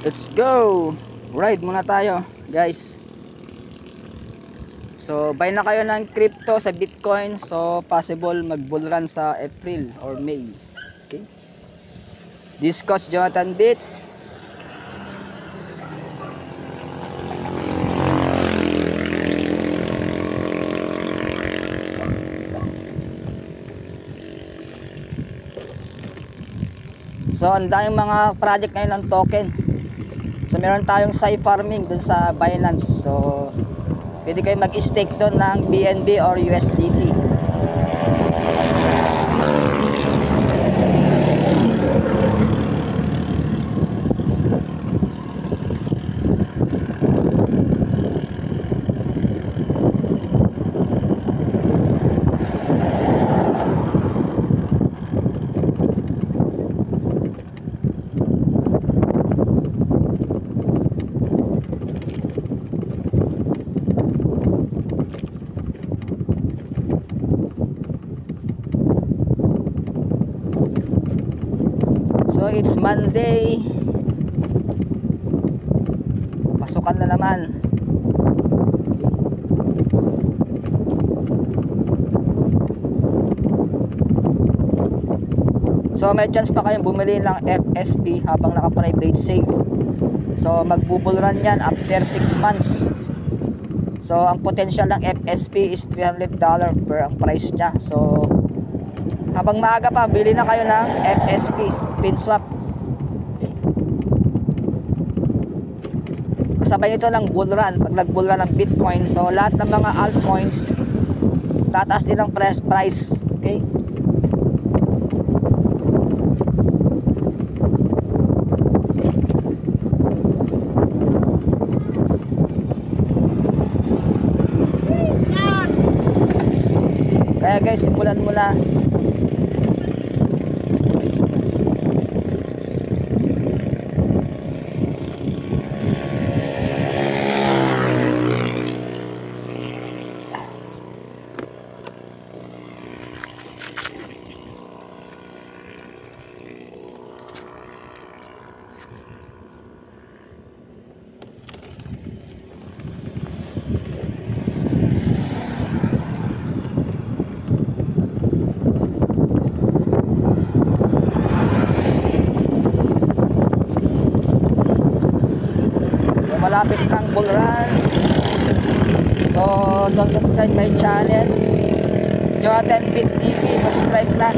Let's go! Ride muna tayo, guys. So, buy na kayo ng crypto sa Bitcoin. So, possible mag-bull run sa April or May. Okay? This Coach Jonathan Bit. So, ang daming mga project ngayon ng token. So, meron tayong Sai farming dun sa Binance. So, pwede kayo mag-stake doon ng BNB or USDT. So it's Monday. Pasukan na naman. So may chance pa kayong bumili ng FSP habang naka-private sale. So magbubull run yan after 6 months. So ang potential ng FSP is $300 per ang price niya. So habang maaga pa, bili na kayo ng FSP pin swap. Okay. Kasabay nito ng bull run. Pag nag-bull run ng Bitcoin, so lahat ng mga altcoins tataas din ang price. Okay? Kaya guys, simulan mo na. Malapit ng bull run. So don't subscribe my channel Jonathan Bit TV. Subscribe na.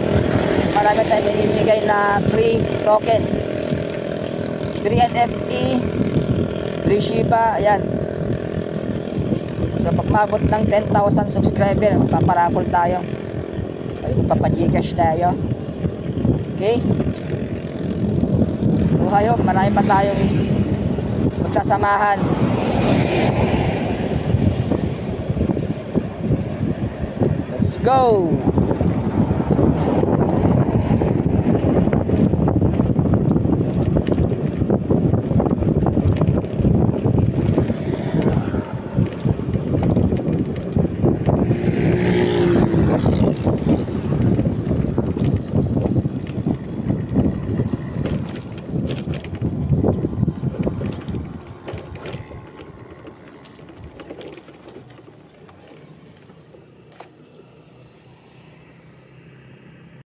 Marami tayong ibibigay na free token, free NFT, free Shiba. Ayan. So pag mabot ng 10,000 subscriber, magpaparapol tayo. Ay, magpapagcash tayo. Okay. So hayo, marami pa tayong magsasamahan. Let's go.